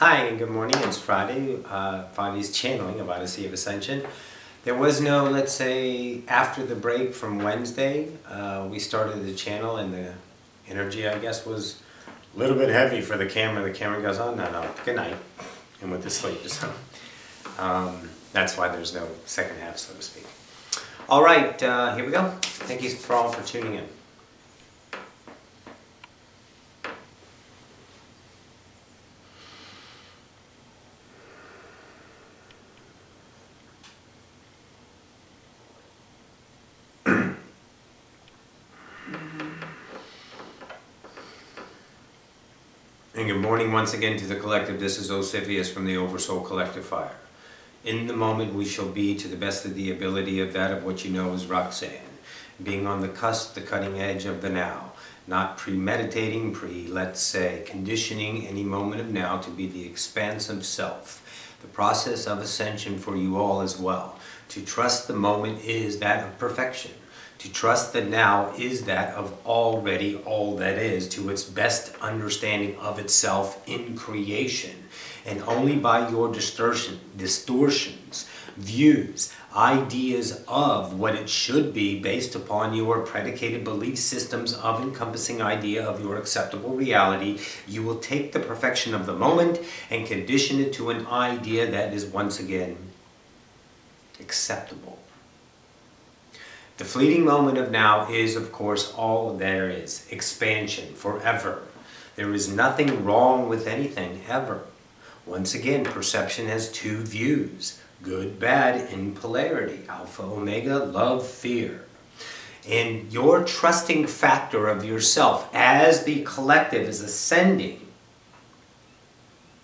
Hi and good morning. It's Friday. Friday's channeling of Odyssey of Ascension. There was no, let's say, after the break from Wednesday, we started the channel and the energy, I guess, was a little bit heavy for the camera. The camera goes, oh, no, good night, and went to sleep. So that's why there's no second half, so to speak. All right, here we go. Thank you all for tuning in. And good morning once again to the collective. This is Ocyphius from the Oversoul Collective Fire. In the moment we shall be, to the best of the ability of that of what you know as Roxanne, being on the cusp, the cutting edge of the now, not premeditating, let's say, conditioning any moment of now to be the expansive self. The process of ascension for you all as well. To trust the moment is that of perfection. To trust that now is that of already all that is, to its best understanding of itself in creation. And only by your distortions, views, ideas of what it should be based upon your predicated belief systems of encompassing idea of your acceptable reality, you will take the perfection of the moment and condition it to an idea that is once again acceptable. The fleeting moment of now is, of course, all there is. Expansion, forever. There is nothing wrong with anything, ever. Once again, perception has two views. Good, bad, in polarity. Alpha, omega, love, fear. And your trusting factor of yourself as the collective is ascending.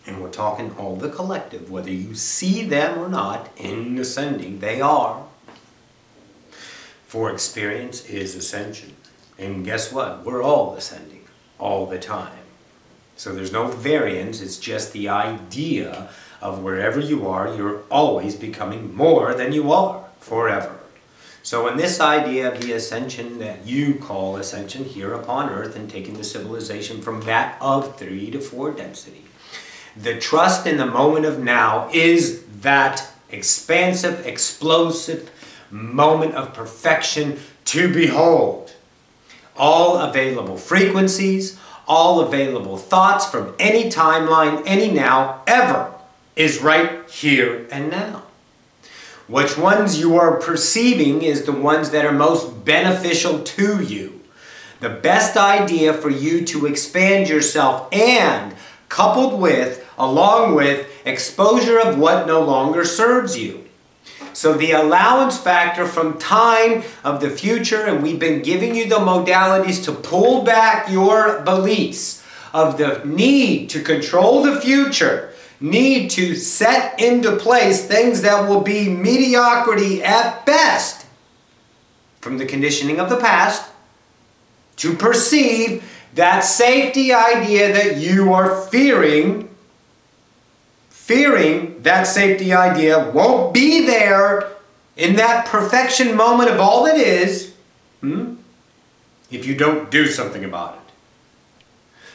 And we're talking all the collective, whether you see them or not, in ascending, they are. For experience is ascension. And guess what? We're all ascending all the time. So there's no variance. It's just the idea of wherever you are, you're always becoming more than you are forever. So in this idea of the ascension that you call ascension here upon earth and taking the civilization from that of 3 to 4 density, the trust in the moment of now is that expansive, explosive moment of perfection to behold. All available frequencies, all available thoughts from any timeline, any now, ever, is right here and now. Which ones you are perceiving is the ones that are most beneficial to you. The best idea for you to expand yourself and coupled with, along with, exposure of what no longer serves you. So the allowance factor from time of the future, and we've been giving you the modalities to pull back your beliefs of the need to control the future, need to set into place things that will be mediocrity at best from the conditioning of the past, to perceive that safety idea that you are fearing that safety idea won't be there in that perfection moment of all that is, if you don't do something about it.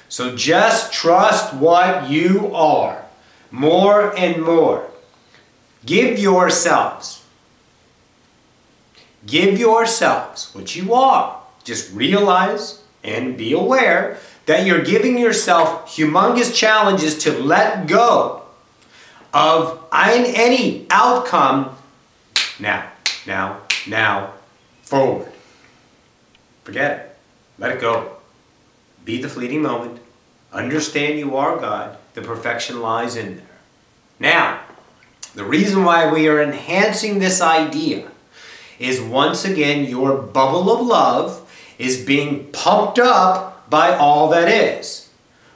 So just trust what you are, more and more. Give yourselves what you are. Just realize and be aware that you're giving yourself humongous challenges to let go of any outcome now, forward. Forget it. Let it go. Be the fleeting moment. Understand you are God. The perfection lies in there. Now, the reason why we are enhancing this idea is once again your bubble of love is being pumped up by all that is.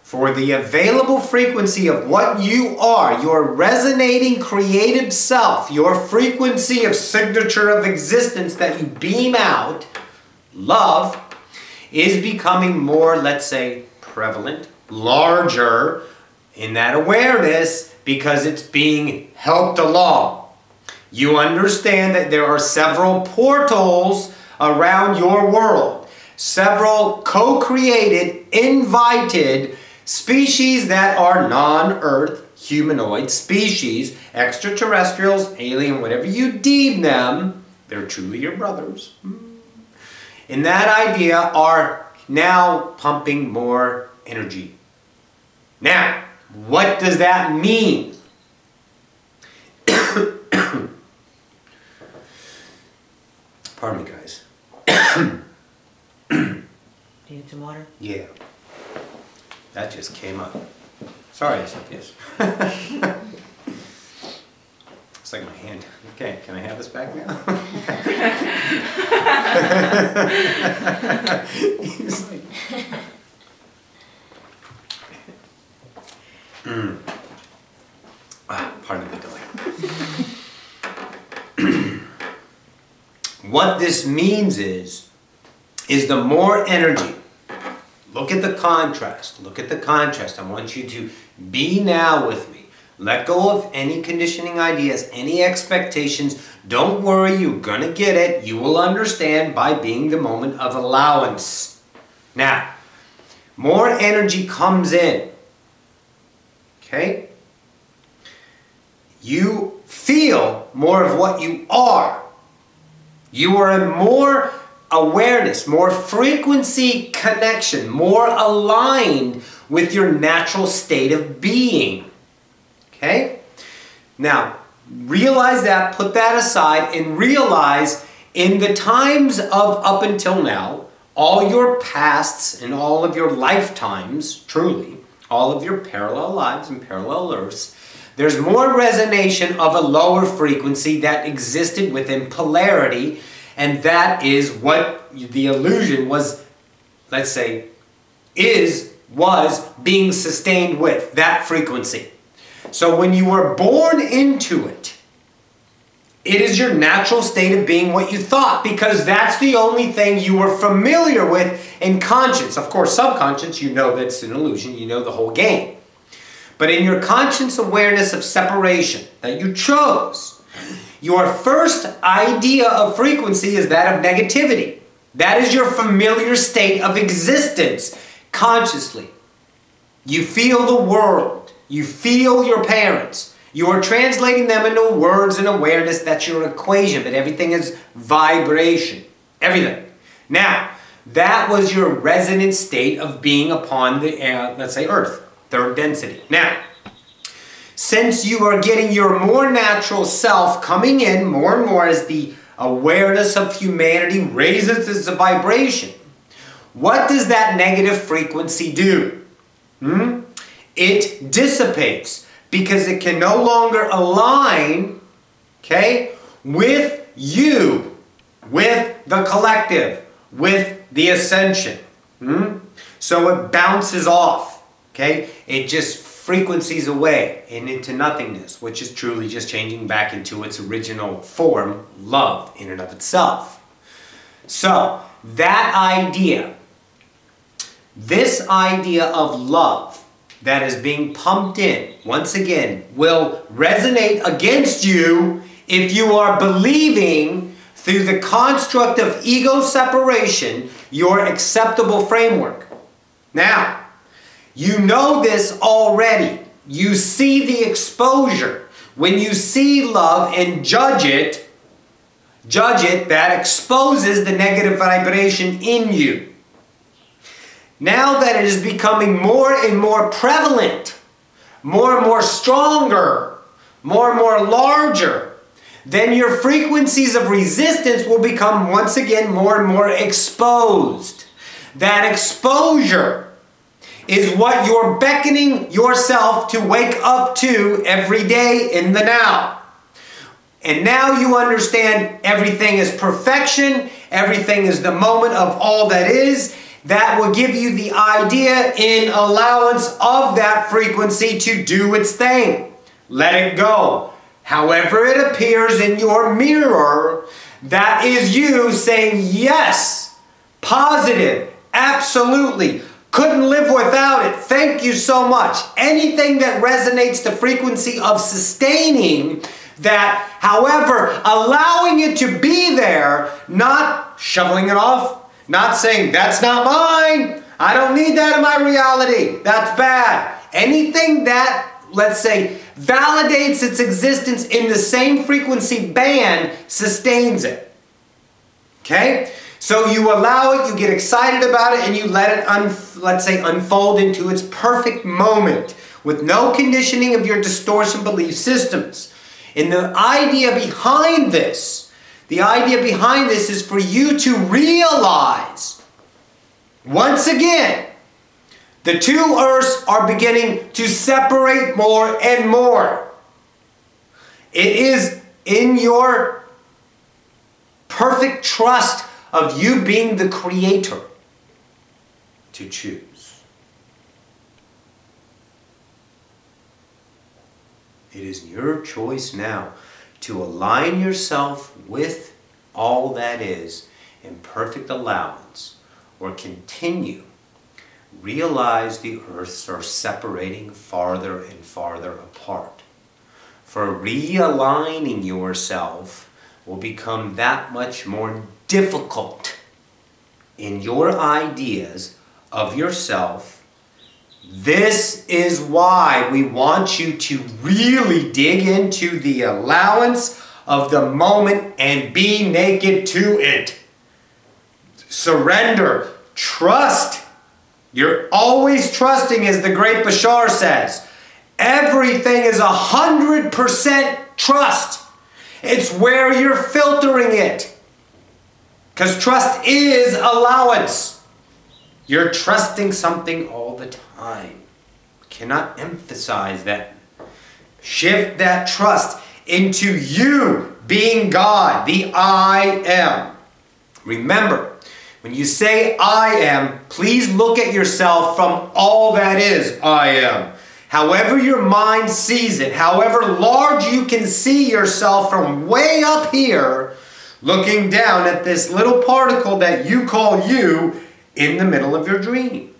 For the available frequency of what you are, your resonating creative self, your frequency of signature of existence that you beam out, love, is becoming more, let's say, prevalent, larger in that awareness because it's being helped along. You understand that there are several portals around your world, several co-created, invited Species that are non-Earth, humanoid species, extraterrestrials, alien, whatever you deem them, they're truly your brothers. In that idea are now pumping more energy. Now, what does that mean? Pardon me, guys. Need some water? Yeah. That just came up. Sorry, Ocyphius. It's like my hand. Okay, can I have this back now? He's like... Pardon the delay. What this means is the more energy. Look at the contrast. Look at the contrast. I want you to be now with me. Let go of any conditioning ideas, any expectations. Don't worry, you're going to get it. You will understand by being the moment of allowance. Now, more energy comes in. Okay? You feel more of what you are. You are in more awareness, more frequency connection, more aligned with your natural state of being. Okay? Now, realize that, put that aside, and realize in the times of up until now, all your pasts and all of your lifetimes, truly, all of your parallel lives and parallel earths, there's more resonation of a lower frequency that existed within polarity, and that is what the illusion was, let's say, was being sustained with, that frequency. So when you were born into it, it is your natural state of being what you thought, because that's the only thing you were familiar with in conscience. Of course, subconscious, you know that's an illusion, you know the whole game. But in your conscious awareness of separation that you chose, your first idea of frequency is that of negativity. That is your familiar state of existence, consciously. You feel the world. You feel your parents. You are translating them into words and awareness. That's your equation, but everything is vibration. Everything. Now, that was your resonant state of being upon the, let's say, Earth, third density. Now, since you are getting your more natural self coming in more and more as the awareness of humanity raises its vibration, what does that negative frequency do? It dissipates because it can no longer align, okay, with you, with the collective, with the ascension. So it bounces off, okay? It just frequencies away and into nothingness, which is truly just changing back into its original form, love in and of itself. So that idea, this idea of love that is being pumped in, once again, will resonate against you if you are believing through the construct of ego separation your acceptable framework. Now, you know this already. You see the exposure. When you see love and judge it, that exposes the negative vibration in you. Now that it is becoming more and more prevalent, more and more stronger, more and more larger, then your frequencies of resistance will become once again more and more exposed. That exposure is what you're beckoning yourself to wake up to every day in the now. And now you understand everything is perfection, everything is the moment of all that is. That will give you the idea in allowance of that frequency to do its thing. Let it go. However it appears in your mirror, that is you saying yes, positive, absolutely. Couldn't live without it. Thank you so much. Anything that resonates the frequency of sustaining that, however, allowing it to be there, not shoveling it off, not saying, that's not mine, I don't need that in my reality. That's bad. Anything that, let's say, validates its existence in the same frequency band sustains it. Okay? So you allow it, you get excited about it, and you let it, let's say, unfold into its perfect moment with no conditioning of your distortion belief systems. And the idea behind this is for you to realize, once again, the two earths are beginning to separate more and more. It is in your perfect trust of you being the creator to choose. It is your choice now to align yourself with all that is in perfect allowance, or continue. Realize the earths are separating farther and farther apart. For realigning yourself will become that much more difficult in your ideas of yourself. This is why we want you to really dig into the allowance of the moment and be naked to it. Surrender. Trust. You're always trusting, as the great Bashar says. Everything is 100% trust. It's where you're filtering it. Because trust is allowance. You're trusting something all the time. Cannot emphasize that. Shift that trust into you being God, the I am. Remember, when you say I am, please look at yourself from all that is I am. However your mind sees it, however large you can see yourself from way up here, looking down at this little particle that you call you in the middle of your dream.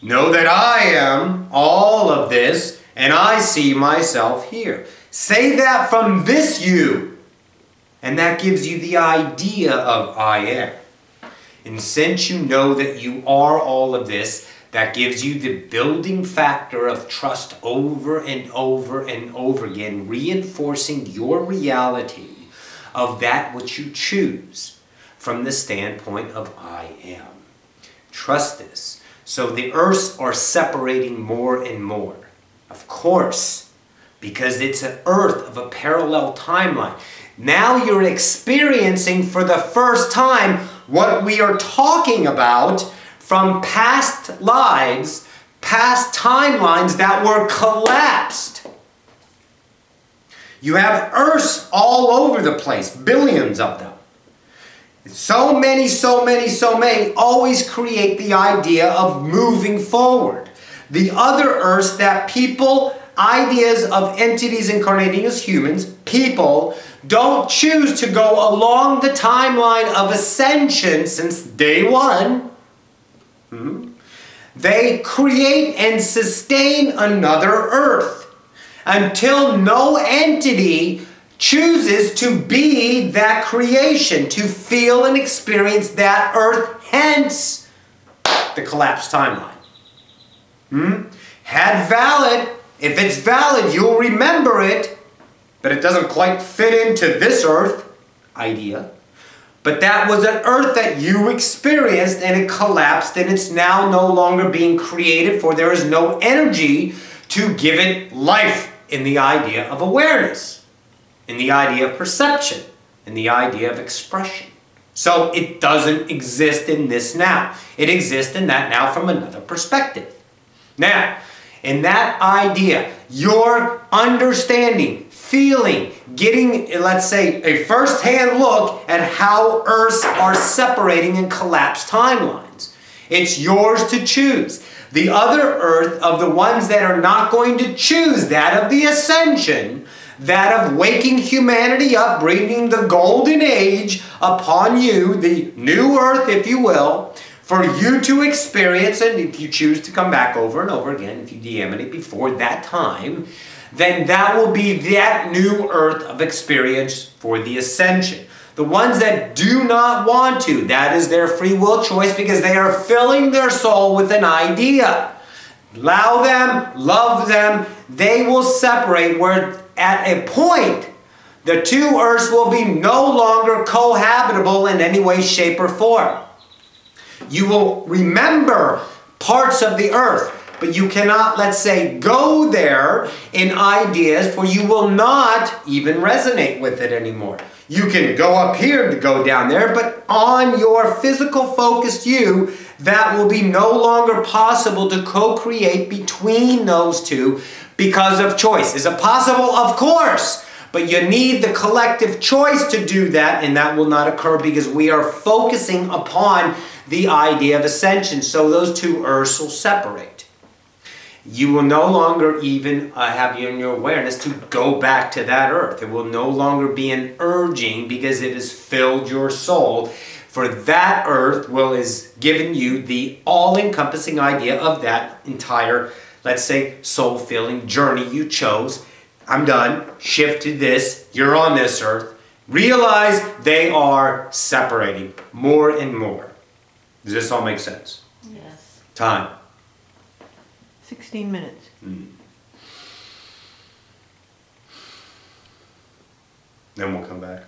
Know that I am all of this, and I see myself here. Say that from this you, and that gives you the idea of I am. And since you know that you are all of this, that gives you the building factor of trust over and over and over again, reinforcing your reality of that which you choose from the standpoint of I am. Trust this. So the earths are separating more and more. Of course, because it's an earth of a parallel timeline. Now you're experiencing for the first time what we are talking about from past lives, past timelines that were collapsed. You have earths all over the place, billions of them. So many always create the idea of moving forward. The other earths that people, ideas of entities incarnating as humans, people, don't choose to go along the timeline of ascension since day one. They create and sustain another earth until no entity chooses to be that creation, to feel and experience that earth, hence the collapsed timeline. Had valid, if it's valid, you'll remember it, but it doesn't quite fit into this earth idea. But that was an earth that you experienced, and it collapsed, and it's now no longer being created, for there is no energy to give it life in the idea of awareness, in the idea of perception, in the idea of expression. So it doesn't exist in this now. It exists in that now from another perspective. Now, in that idea, your understanding, feeling, getting, let's say, a first-hand look at how Earths are separating in collapsed timelines. It's yours to choose. The other Earth, of the ones that are not going to choose that of the Ascension, that of waking humanity up, bringing the golden age upon you, the new Earth, if you will, for you to experience, and if you choose to come back over and over again, if you deemanate before that time, then that will be that new earth of experience for the Ascension. The ones that do not want to, that is their free will choice because they are filling their soul with an idea. Allow them, love them, they will separate where at a point the two earths will be no longer cohabitable in any way, shape, or form. You will remember parts of the earth, but you cannot, let's say, go there in ideas, for you will not even resonate with it anymore. You can go up here to go down there, but on your physical focused you, that will be no longer possible to co-create between those two because of choice. Is it possible? Of course. But you need the collective choice to do that, and that will not occur because we are focusing upon the idea of ascension. So those two earths will separate. You will no longer even have in your awareness to go back to that earth. It will no longer be an urging because it has filled your soul. For that earth is giving you the all-encompassing idea of that entire, let's say, soul-filling journey you chose. I'm done. Shift to this. You're on this earth. Realize they are separating more and more. Does this all make sense? Yes. Time. 16 minutes. Then we'll come back.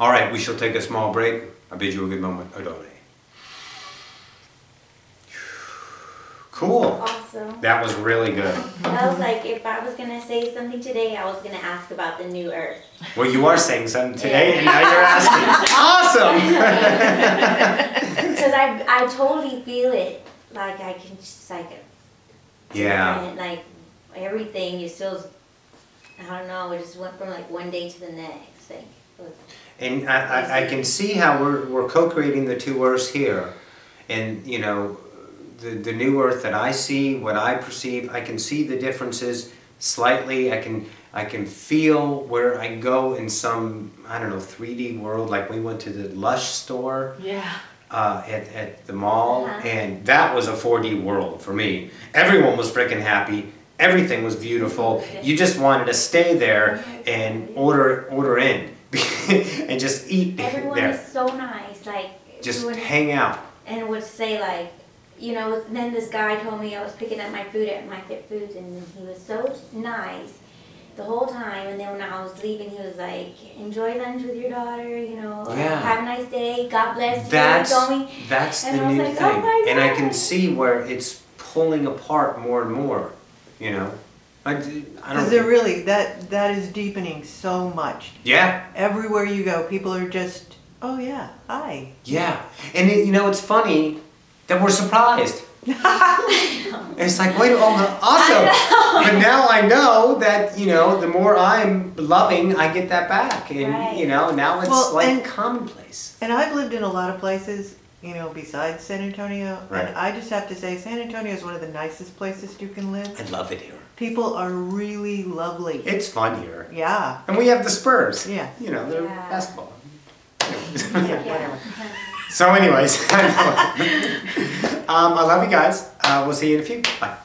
All right, we shall take a small break. I bid you a good moment. Adone. Cool. Awesome. That was really good. I was like, if I was going to say something today, I was going to ask about the new earth. Well, you are saying something today, and now you're asking. Awesome! Because I totally feel it. Like, I can just, like, like, everything is still, I don't know, it just went from, like, one day to the next. Like, and I can see how we're co-creating the two earths here. And, you know, the new earth that I see, what I perceive, I can see the differences slightly. I can feel where I go in some, I don't know, 3D world. Like we went to the Lush store at the mall, and that was a 4D world for me. Everyone was freaking happy. Everything was beautiful. You just wanted to stay there and order in and just eat everyone there. is so nice. Like, just hang out. And would say, like, you know, then this guy told me I was picking up my food at My Fit Foods, and he was so nice the whole time. And then when I was leaving, he was like, enjoy lunch with your daughter, you know, have a nice day, God bless you. That's and the new thing. Oh my God. And I can see where it's pulling apart more and more, you know. I don't Because they're really, that is deepening so much. Yeah. Everywhere you go, people are just, oh yeah, hi. Yeah. And you know, it's funny that we're surprised. It's like, wait, oh, awesome. But now I know that, you know, the more I'm loving, I get that back. And, you know, now it's commonplace. And I've lived in a lot of places, you know, besides San Antonio. Right. And I just have to say, San Antonio is one of the nicest places you can live. I love it here. People are really lovely. It's fun here. Yeah. And we have the Spurs. Yeah. You know, they're basketball. Whatever. So anyways, I love you guys. We'll see you in a few. Bye.